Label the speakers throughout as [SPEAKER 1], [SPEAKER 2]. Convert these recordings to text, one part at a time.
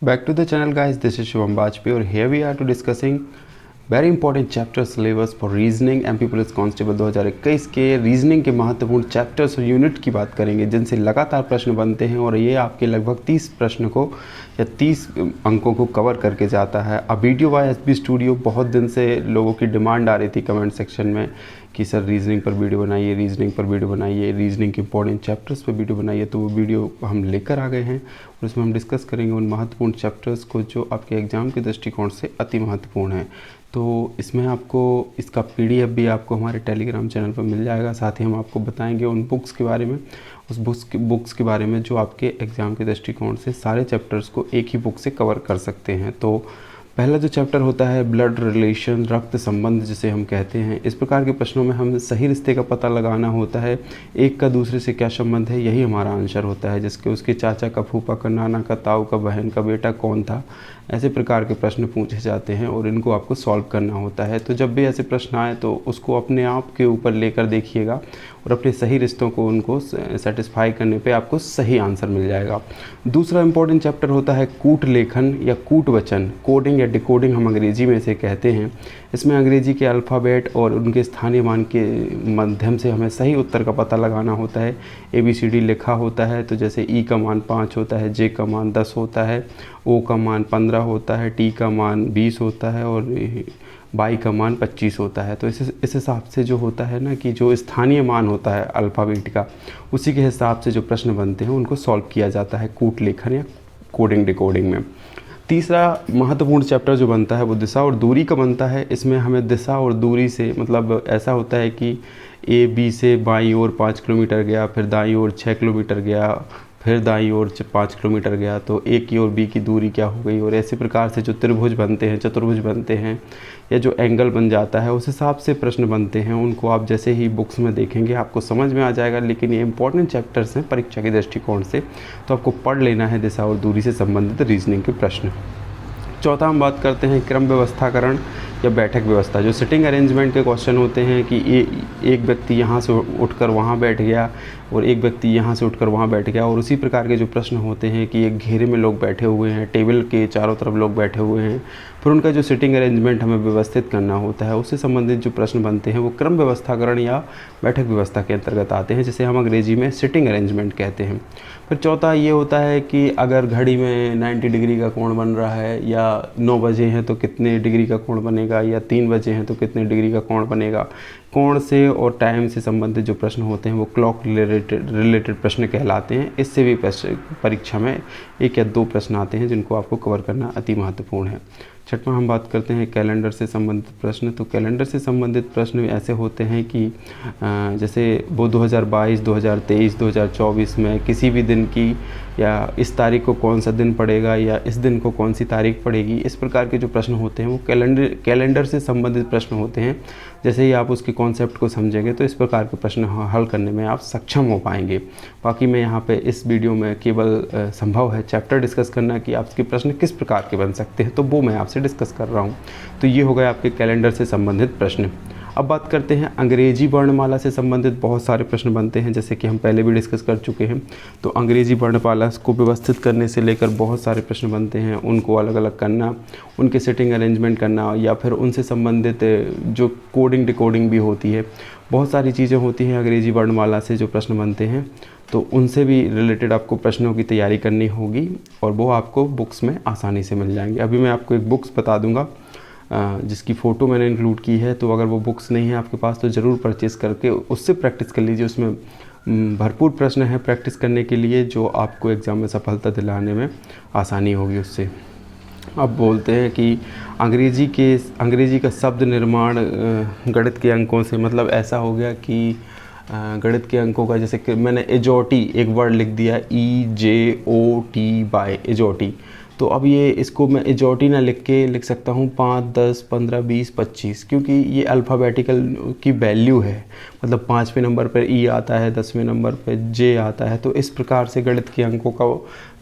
[SPEAKER 1] Back to the channel guys, this is Shivam Bajpayee और here we are to discussing very important chapter syllabus for reasoning MP police constable 2021 के reasoning के महत्वपूर्ण chapters और unit की बात करेंगे जिनसे लगातार प्रश्न बनते हैं और ये आपके लगभग 30 प्रश्न को या 30 अंकों को कवर करके जाता है। अब वीडियो बाय एसबी स्टूडियो, बहुत दिन से लोगों की डिमांड आ रही थी कमेंट सेक्शन में कि सर रीजनिंग पर वीडियो बनाइए, रीजनिंग पर वीडियो बनाइए, रीजनिंग के इंपॉर्टेंट चैप्टर्स पर वीडियो बनाइए। तो वो वीडियो हम लेकर आ गए हैं और उसमें हम डिस्कस करेंगे उन महत्वपूर्ण चैप्टर्स को जो आपके एग्ज़ाम के दृष्टिकोण से अति महत्वपूर्ण है। तो इसमें आपको इसका पीडीएफ भी आपको हमारे टेलीग्राम चैनल पर मिल जाएगा। साथ ही हम आपको बताएंगे उन बुक्स के बारे में, उस बुक्स के बारे में जो आपके एग्ज़ाम के दृष्टिकोण से सारे चैप्टर्स को एक ही बुक से कवर कर सकते हैं। तो पहला जो चैप्टर होता है ब्लड रिलेशन, रक्त संबंध जिसे हम कहते हैं। इस प्रकार के प्रश्नों में हम सही रिश्ते का पता लगाना होता है, एक का दूसरे से क्या संबंध है, यही हमारा आंसर होता है। जिसके उसके चाचा का, फूफा का, नाना का, ताऊ का, बहन का बेटा कौन था, ऐसे प्रकार के प्रश्न पूछे जाते हैं और इनको आपको सॉल्व करना होता है। तो जब भी ऐसे प्रश्न आए तो उसको अपने आप के ऊपर लेकर देखिएगा और अपने सही रिश्तों को उनको सेटिस्फाई करने पे आपको सही आंसर मिल जाएगा। दूसरा इंपॉर्टेंट चैप्टर होता है कूट लेखन या कूट वचन, कोडिंग या डिकोडिंग हम अंग्रेजी में इसे कहते हैं। इसमें अंग्रेजी के अल्फ़ाबेट और उनके स्थानीय मान के माध्यम से हमें सही उत्तर का पता लगाना होता है। ABCD लिखा होता है, तो जैसे E का मान 5 होता है, J का मान 10 होता है, O का मान 15 होता है, T का मान 20 होता है और Y का मान 25 होता है। तो इस हिसाब से जो होता है ना कि जो स्थानीय मान होता है अल्फ़ाबेट का, उसी के हिसाब से जो प्रश्न बनते हैं उनको सॉल्व किया जाता है कूट लेखन या कोडिंग डिकोडिंग में। तीसरा महत्वपूर्ण चैप्टर जो बनता है वो दिशा और दूरी का बनता है। इसमें हमें दिशा और दूरी से मतलब ऐसा होता है कि A B से बाईं ओर 5 किलोमीटर गया, फिर दाईं ओर 6 किलोमीटर गया, फिर दाईं ओर 5 किलोमीटर गया, तो A की और B की दूरी क्या हो गई। और ऐसे प्रकार से जो त्रिभुज बनते हैं, चतुर्भुज बनते हैं या जो एंगल बन जाता है उस हिसाब से प्रश्न बनते हैं। उनको आप जैसे ही बुक्स में देखेंगे आपको समझ में आ जाएगा, लेकिन ये इंपॉर्टेंट चैप्टर्स हैं परीक्षा के दृष्टिकोण से, तो आपको पढ़ लेना है दिशा और दूरी से संबंधित रीजनिंग के प्रश्न। चौथा हम बात करते हैं क्रम व्यवस्थाकरण या बैठक व्यवस्था। जो सिटिंग अरेंजमेंट के क्वेश्चन होते हैं कि एक व्यक्ति यहाँ से उठकर वहाँ बैठ गया और एक व्यक्ति यहाँ से उठकर वहाँ बैठ गया, और उसी प्रकार के जो प्रश्न होते हैं कि एक घेरे में लोग बैठे हुए हैं, टेबल के चारों तरफ लोग बैठे हुए हैं, फिर उनका जो सिटिंग अरेंजमेंट हमें व्यवस्थित करना होता है, उससे संबंधित जो प्रश्न बनते हैं वो क्रम व्यवस्थाकरण या बैठक व्यवस्था के अंतर्गत आते हैं, जिसे हम अंग्रेजी में सिटिंग अरेंजमेंट कहते हैं। फिर चौथा ये होता है कि अगर घड़ी में 90 डिग्री का कोण बन रहा है या 9 बजे हैं तो कितने डिग्री का कोण बनेगा, या 3 बजे हैं तो कितने डिग्री का कोण बनेगा। कोण से और टाइम से संबंधित जो प्रश्न होते हैं वो क्लॉक रिलेटेड प्रश्न कहलाते हैं। इससे भी परीक्षा में 1 या 2 प्रश्न आते हैं जिनको आपको कवर करना अति महत्वपूर्ण है। छठवां हम बात करते हैं कैलेंडर से संबंधित प्रश्न। तो कैलेंडर से संबंधित प्रश्न ऐसे होते हैं कि जैसे वो 2022, 2023, 2024 में किसी भी दिन की या इस तारीख को कौन सा दिन पड़ेगा या इस दिन को कौन सी तारीख पड़ेगी, इस प्रकार के जो प्रश्न होते हैं वो कैलेंडर से संबंधित प्रश्न होते हैं। जैसे ही आप उसके कॉन्सेप्ट को समझेंगे तो इस प्रकार के प्रश्न हल करने में आप सक्षम हो पाएंगे। बाकी मैं यहाँ पे इस वीडियो में केवल संभव है चैप्टर डिस्कस करना कि आपके प्रश्न किस प्रकार के बन सकते हैं, तो वो मैं आपसे डिस्कस कर रहा हूँ। तो ये हो गए आपके कैलेंडर से संबंधित प्रश्न। अब बात करते हैं अंग्रेजी वर्णमाला से संबंधित बहुत सारे प्रश्न बनते हैं, जैसे कि हम पहले भी डिस्कस कर चुके हैं। तो अंग्रेजी वर्णमाला को व्यवस्थित करने से लेकर बहुत सारे प्रश्न बनते हैं, उनको अलग अलग करना, उनके सेटिंग अरेंजमेंट करना, या फिर उनसे संबंधित जो कोडिंग डिकोडिंग भी होती है, बहुत सारी चीज़ें होती हैं अंग्रेजी वर्णमाला से जो प्रश्न बनते हैं। तो उनसे भी रिलेटेड आपको प्रश्नों की तैयारी करनी होगी और वो आपको बुक्स में आसानी से मिल जाएंगे। अभी मैं आपको एक बुक्स बता दूंगा जिसकी फ़ोटो मैंने इंक्लूड की है, तो अगर वो बुक्स नहीं है आपके पास तो ज़रूर परचेज़ करके उससे प्रैक्टिस कर लीजिए। उसमें भरपूर प्रश्न है प्रैक्टिस करने के लिए, जो आपको एग्ज़ाम में सफलता दिलाने में आसानी होगी उससे। अब बोलते हैं कि अंग्रेजी का शब्द निर्माण गणित के अंकों से, मतलब ऐसा हो गया कि गणित के अंकों का, जैसे कि मैंने एजोटी एक वर्ड लिख दिया, EJOTY एजोटी, तो अब ये इसको मैं एजोटी ना लिख सकता हूँ 5, 10, 15, 20, 25, क्योंकि ये अल्फ़ाबेटिकल की वैल्यू है। मतलब 5वें नंबर पर E आता है, 10वें नंबर पर J आता है, तो इस प्रकार से गणित के अंकों का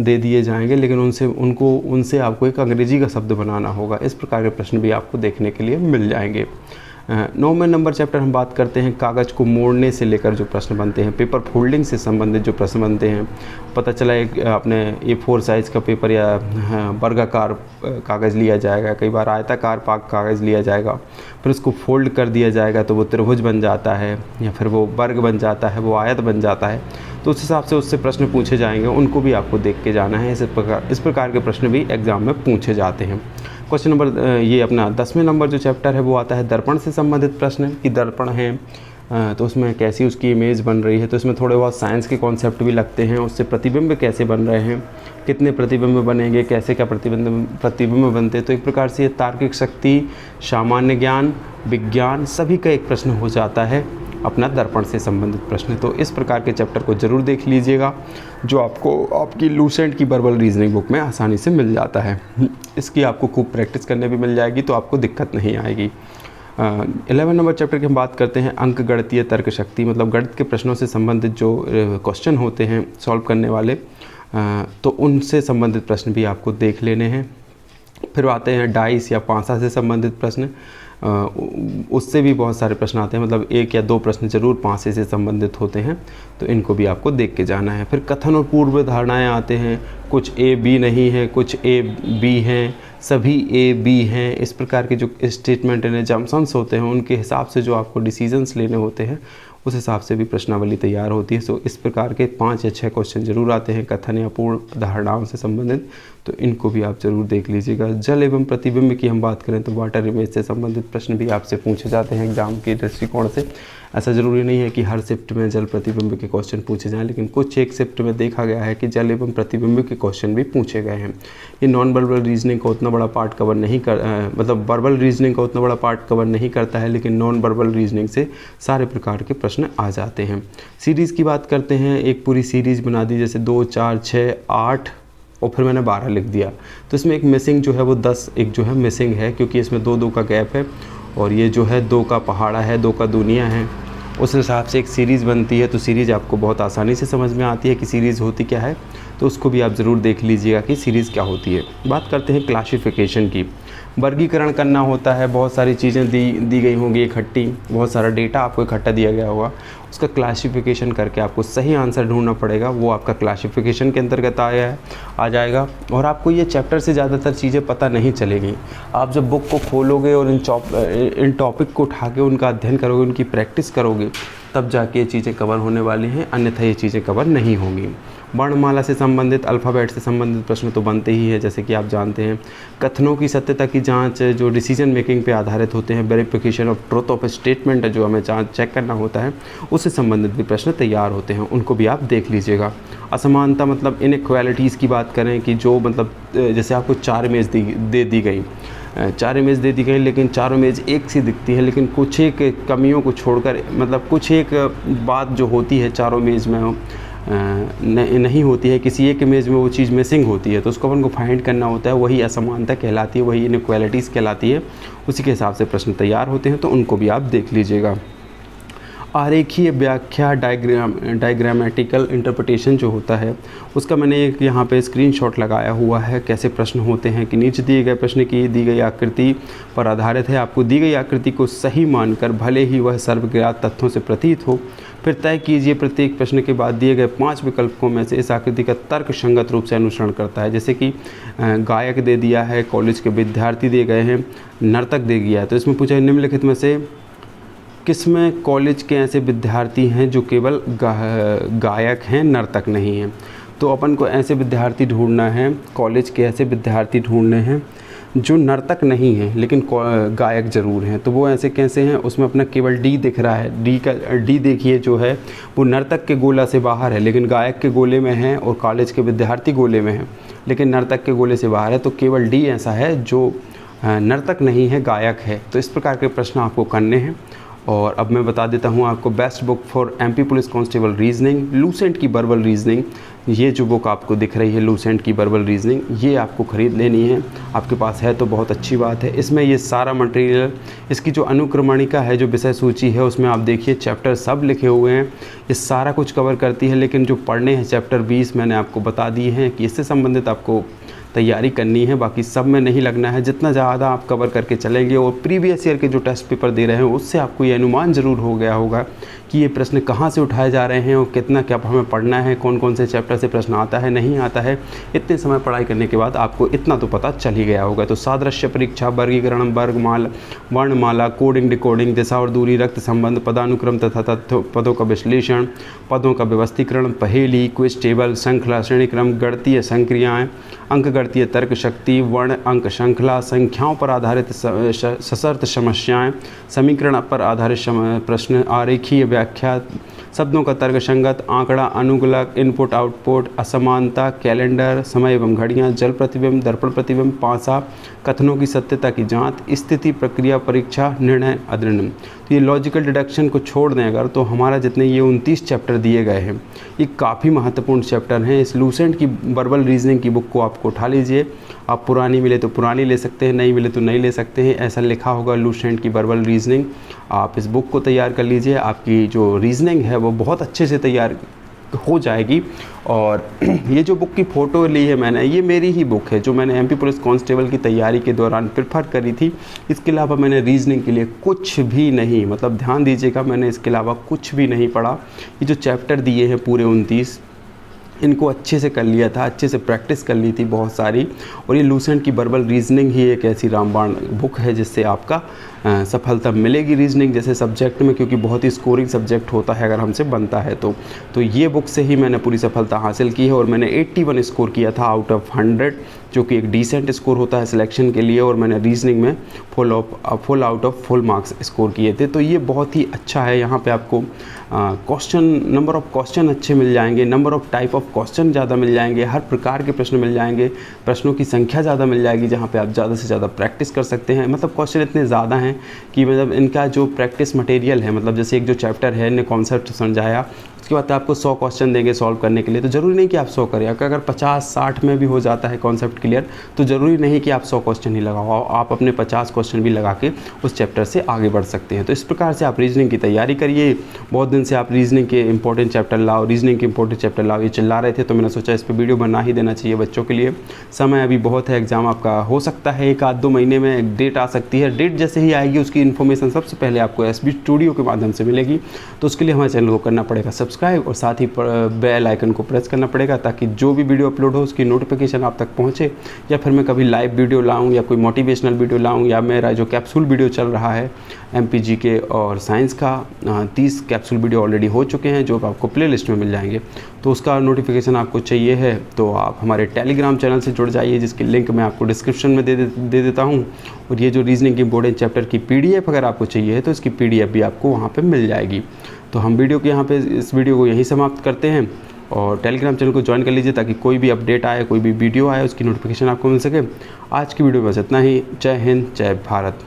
[SPEAKER 1] दे दिए जाएंगे, लेकिन उनसे आपको एक अंग्रेजी का शब्द बनाना होगा। इस प्रकार के प्रश्न भी आपको देखने के लिए मिल जाएंगे। 9 नंबर चैप्टर हम बात करते हैं कागज़ को मोड़ने से लेकर जो प्रश्न बनते हैं, पेपर फोल्डिंग से संबंधित जो प्रश्न बनते हैं। पता चला एक आपने A4 साइज़ का पेपर या वर्गाकार कागज़ लिया जाएगा, कई बार आयताकार कागज़ लिया जाएगा, फिर उसको फोल्ड कर दिया जाएगा तो वो त्रिभुज बन जाता है, या फिर वो वर्ग बन जाता है, वो आयत बन जाता है। तो उस हिसाब से उससे प्रश्न पूछे जाएंगे, उनको भी आपको देख के जाना है। इस प्रकार के प्रश्न भी एग्ज़ाम में पूछे जाते हैं। क्वेश्चन नंबर ये अपना 10वें नंबर जो चैप्टर है वो आता है दर्पण से संबंधित प्रश्न कि दर्पण है तो उसमें कैसी उसकी इमेज बन रही है। तो इसमें थोड़े बहुत साइंस के कॉन्सेप्ट भी लगते हैं, उससे प्रतिबिंब कैसे बन रहे हैं, कितने प्रतिबिंब बनेंगे, कैसे क्या प्रतिबिंब बनते हैं। तो एक प्रकार से ये तार्किक शक्ति, सामान्य ज्ञान, विज्ञान सभी का एक प्रश्न हो जाता है अपना दर्पण से संबंधित प्रश्न। तो इस प्रकार के चैप्टर को ज़रूर देख लीजिएगा, जो आपको आपकी लूसेंट की वर्बल रीजनिंग बुक में आसानी से मिल जाता है। इसकी आपको खूब प्रैक्टिस करने भी मिल जाएगी, तो आपको दिक्कत नहीं आएगी। 11 नंबर चैप्टर की हम बात करते हैं अंक गणितीय तर्क शक्ति, मतलब गणित के प्रश्नों से संबंधित जो क्वेश्चन होते हैं सॉल्व करने वाले, तो उनसे संबंधित प्रश्न भी आपको देख लेने हैं। फिर आते हैं डाइस या पासा से संबंधित प्रश्न, उससे भी बहुत सारे प्रश्न आते हैं, मतलब 1 या 2 प्रश्न जरूर पासे से संबंधित होते हैं, तो इनको भी आपको देख के जाना है। फिर कथन और पूर्व धारणाएं आते हैं, कुछ A B नहीं है, कुछ A B हैं, सभी A B हैं। इस प्रकार के जो स्टेटमेंट एंड जम्पशंस होते हैं उनके हिसाब से जो आपको डिसीजंस लेने होते हैं उस हिसाब से भी प्रश्नावली तैयार होती है। सो इस प्रकार के 5 या 6 क्वेश्चन जरूर आते हैं कथन या पूर्ण धारणाओं से संबंधित, तो इनको भी आप जरूर देख लीजिएगा। जल एवं प्रतिबिंब की हम बात करें तो वाटर इमेज से संबंधित प्रश्न भी आपसे पूछे जाते हैं एग्जाम के दृष्टिकोण से। ऐसा ज़रूरी नहीं है कि हर शिफ्ट में जल प्रतिबिंब के क्वेश्चन पूछे जाएँ, लेकिन कुछ एक शिफ्ट में देखा गया है कि जल एवं प्रतिबिंब के क्वेश्चन भी पूछे गए हैं। ये नॉन वर्बल रीजनिंग का उतना बड़ा पार्ट कवर नहीं मतलब वर्बल रीजनिंग का उतना बड़ा पार्ट कवर नहीं करता है, लेकिन नॉन वर्बल रीजनिंग से सारे प्रकार के प्रश्न आ जाते हैं। सीरीज़ की बात करते हैं, एक पूरी सीरीज़ बना दी, जैसे 2, 4, 6, 8 और फिर मैंने 12 लिख दिया, तो इसमें एक मिसिंग जो है वो 10 एक जो है मिसिंग है, क्योंकि इसमें 2 का गैप है और ये जो है 2 का पहाड़ा है, 2 का दुनिया है। उस हिसाब से एक सीरीज़ बनती है, तो सीरीज़ आपको बहुत आसानी से समझ में आती है कि सीरीज़ होती क्या है, तो उसको भी आप ज़रूर देख लीजिएगा कि सीरीज़ क्या होती है। बात करते हैं क्लासिफिकेशन की, वर्गीकरण करना होता है, बहुत सारी चीज़ें दी गई होंगी इकट्ठी, बहुत सारा डेटा आपको इकट्ठा दिया गया होगा, उसका क्लासिफिकेशन करके आपको सही आंसर ढूंढना पड़ेगा, वो आपका क्लासिफिकेशन के अंतर्गत आ जाएगा। और आपको ये चैप्टर से ज़्यादातर चीज़ें पता नहीं चलेगी। आप जब बुक को खोलोगे और इन टॉपिक को उठा के उनका अध्ययन करोगे, उनकी प्रैक्टिस करोगे, तब जाके ये चीज़ें कवर होने वाली हैं, अन्यथा ये चीज़ें कवर नहीं होंगी। वर्णमाला से संबंधित, अल्फ़ाबेट से संबंधित प्रश्न तो बनते ही है, जैसे कि आप जानते हैं। कथनों की सत्यता की जांच जो डिसीजन मेकिंग पे आधारित होते हैं, verification of truth of statement जो हमें चेक करना होता है, उससे संबंधित भी प्रश्न तैयार होते हैं, उनको भी आप देख लीजिएगा। असमानता मतलब इनइक्वालिटीज़ की बात करें कि जो मतलब जैसे आपको 4 इमेज दे दी गई, 4 इमेज दे दी गई, लेकिन चारों इमेज एक सी दिखती है, लेकिन कुछ एक कमियों को छोड़कर, मतलब कुछ एक बात जो होती है चारों इमेज में नहीं होती है, किसी एक इमेज में वो चीज़ मिसिंग होती है, तो उसको अपन को फाइंड करना होता है, वही असमानता कहलाती है, वही इनइक्वालिटीज़ कहलाती है। उसी के हिसाब से प्रश्न तैयार होते हैं, तो उनको भी आप देख लीजिएगा। आरेखीय व्याख्या, डायग्रामेटिकल इंटरप्रिटेशन जो होता है, उसका मैंने एक यहाँ पे स्क्रीनशॉट लगाया हुआ है, कैसे प्रश्न होते हैं कि नीचे दिए गए प्रश्न की दी गई आकृति पर आधारित है। आपको दी गई आकृति को सही मानकर, भले ही वह सर्वज्ञात तथ्यों से प्रतीत हो, फिर तय कीजिए प्रत्येक प्रश्न के बाद दिए गए 5 विकल्पों में से इस आकृति का तर्क संगत रूप से अनुसरण करता है। जैसे कि गायक दे दिया है, कॉलेज के विद्यार्थी दिए गए हैं, नर्तक दे दिया है, तो इसमें पूछा है निम्नलिखित में से किसमें कॉलेज के ऐसे विद्यार्थी हैं जो केवल गायक हैं, नर्तक नहीं हैं। तो अपन को ऐसे विद्यार्थी ढूंढना है, कॉलेज के ऐसे विद्यार्थी ढूंढने हैं जो नर्तक नहीं हैं लेकिन गायक ज़रूर हैं। तो वो ऐसे कैसे हैं, उसमें अपना केवल डी दिख रहा है, डी देखिए जो है वो नर्तक के गोला से बाहर है, लेकिन गायक के गोले में है, और कॉलेज के विद्यार्थी गोले में है लेकिन नर्तक के गोले से बाहर है। तो केवल डी ऐसा है जो नर्तक नहीं है, गायक है। तो इस प्रकार के प्रश्न आपको करने हैं। और अब मैं बता देता हूँ आपको best book for MP police constable reasoning, Lucent की वर्बल रीजनिंग, ये जो बुक आपको दिख रही है लूसेंट की वर्बल रीजनिंग, ये आपको ख़रीद लेनी है। आपके पास है तो बहुत अच्छी बात है। इसमें ये सारा मटेरियल, इसकी जो अनुक्रमणिका है, जो विषय सूची है, उसमें आप देखिए चैप्टर सब लिखे हुए हैं, ये सारा कुछ कवर करती है। लेकिन जो पढ़ने हैं चैप्टर 20 मैंने आपको बता दिए हैं कि इससे संबंधित आपको तैयारी करनी है, बाकी सब में नहीं लगना है। जितना ज़्यादा आप कवर करके चलेंगे और प्रीवियस ईयर के जो टेस्ट पेपर दे रहे हैं उससे आपको ये अनुमान ज़रूर हो गया होगा कि ये प्रश्न कहाँ से उठाए जा रहे हैं और कितना क्या हमें पढ़ना है, कौन कौन से चैप्टर से प्रश्न आता है नहीं आता है। इतने समय पढ़ाई करने के बाद आपको इतना तो पता चल ही गया होगा। तो सादृश्य परीक्षा, वर्गीकरण, वर्गमाला, वर्णमाला, कोडिंग, डिकोडिंग, दिशा और दूरी, रक्त संबंध, पदानुक्रम तथा तथ्य, पदों का विश्लेषण, पदों का व्यवस्थीकरण, पहेली, क्विज टेबल, श्रृंखला, श्रेणीक्रम, गणितीय संक्रियाएँ, अंकगणितीय तर्क शक्ति, वर्ण अंक श्रृंखला, संख्याओं पर आधारित सशर्त समस्याएं, समीकरण पर आधारित प्रश्न, आरेखीय व्याख्या, शब्दों का तर्कसंगत, आंकड़ा, अनुगलक, इनपुट आउटपुट, असमानता, कैलेंडर, समय एवं घड़ियाँ, जल प्रतिबिंब, दर्पण प्रतिबिंब, पासा, कथनों की सत्यता की जांच, स्थिति, प्रक्रिया, परीक्षा, निर्णय, अध्ययन। तो ये लॉजिकल डिडक्शन को छोड़ दें अगर, तो हमारा जितने ये 29 चैप्टर दिए गए हैं ये काफ़ी महत्वपूर्ण चैप्टर हैं। इस लूसेंट की वर्बल रीजनिंग की बुक को आपको उठा लीजिए। आप पुरानी मिले तो पुरानी ले सकते हैं, नई मिले तो नई ले सकते हैं। ऐसा लिखा होगा लूसेंट की वर्बल रीजनिंग। आप इस बुक को तैयार कर लीजिए, आपकी जो रीजनिंग है वो बहुत अच्छे से तैयार हो जाएगी। और ये जो बुक की फ़ोटो ली है मैंने, ये मेरी ही बुक है जो मैंने एमपी पुलिस कांस्टेबल की तैयारी के दौरान प्रेफर करी थी। इसके अलावा मैंने रीजनिंग के लिए कुछ भी नहीं, मतलब ध्यान दीजिएगा, मैंने इसके अलावा कुछ भी नहीं पढ़ा। ये जो चैप्टर दिए हैं पूरे 29, इनको अच्छे से कर लिया था, अच्छे से प्रैक्टिस कर ली थी बहुत सारी। और ये लूसेंट की वर्बल रीजनिंग ही एक ऐसी रामबाण बुक है जिससे आपका सफलता मिलेगी रीजनिंग जैसे सब्जेक्ट में, क्योंकि बहुत ही स्कोरिंग सब्जेक्ट होता है अगर हमसे बनता है तो ये बुक से ही मैंने पूरी सफलता हासिल की है। और मैंने 81 स्कोर किया था आउट ऑफ 100, जो कि एक डिसेंट स्कोर होता है सिलेक्शन के लिए। और मैंने रीजनिंग में full out of full marks score किए थे। तो ये बहुत ही अच्छा है। यहाँ पे आपको क्वेश्चन, नंबर ऑफ़ क्वेश्चन अच्छे मिल जाएंगे, number of type of question ज़्यादा मिल जाएंगे, हर प्रकार के प्रश्न मिल जाएंगे, प्रश्नों की संख्या ज़्यादा मिल जाएगी जहाँ पे आप ज़्यादा से ज़्यादा प्रैक्टिस कर सकते हैं। मतलब क्वेश्चन इतने ज़्यादा हैं कि मतलब इनका जो प्रैक्टिस मटेरियल है, मतलब जैसे एक जो चैप्टर है इन्हें कॉन्सेप्ट समझाया, उसके बाद आपको 100 क्वेश्चन देंगे सॉल्व करने के लिए। तो ज़रूरी नहीं कि आप 100 करें, अगर 50-60 में भी हो जाता है कॉन्सेप्ट क्लियर तो ज़रूरी नहीं कि आप 100 क्वेश्चन ही लगाओ, आप अपने 50 क्वेश्चन भी लगा के उस चैप्टर से आगे बढ़ सकते हैं। तो इस प्रकार से आप रीजनिंग की तैयारी करिए। बहुत दिन से आप रीजनिंग के इंपॉर्टेंट चैप्टर लाओ, रीजनिंग के इंपॉर्टेंट चैप्टर लाओ, ये चिल्ला रहे थे, तो मैंने सोचा इस पर वीडियो बना ही देना चाहिए बच्चों के लिए। समय अभी बहुत है, एग्ज़ाम आपका हो सकता है 1-2 महीने में एक डेट आ सकती है। डेट जैसे ही आएगी उसकी इन्फॉर्मेशन सबसे पहले आपको एसबी स्टूडियो के माध्यम से मिलेगी। तो उसके लिए हमारे चैनल को करना पड़ेगा सब्सक्राइब और साथ ही बेल आइकन को प्रेस करना पड़ेगा ताकि जो भी वीडियो अपलोड हो उसकी नोटिफिकेशन आप तक पहुंचे। या फिर मैं कभी लाइव वीडियो लाऊं या कोई मोटिवेशनल वीडियो लाऊं, या मेरा जो कैप्सूल वीडियो चल रहा है एमपीजी के और साइंस का 30 कैप्सूल वीडियो ऑलरेडी हो चुके हैं जो आपको प्लेलिस्ट में मिल जाएंगे। तो उसका नोटिफिकेशन आपको चाहिए है तो आप हमारे टेलीग्राम चैनल से जुड़ जाइए, जिसकी लिंक मैं आपको डिस्क्रिप्शन में दे देता हूँ। और ये जो रीजनिंग की इंपॉर्टेंट चैप्टर की PDF अगर आपको चाहिए है तो इसकी PDF भी आपको वहाँ पर मिल जाएगी। तो हम वीडियो के यहाँ पे इस वीडियो को यहीं समाप्त करते हैं और टेलीग्राम चैनल को ज्वाइन कर लीजिए ताकि कोई भी अपडेट आए, कोई भी वीडियो आए उसकी नोटिफिकेशन आपको मिल सके। आज की वीडियो में बस इतना ही। जय हिंद, जय भारत।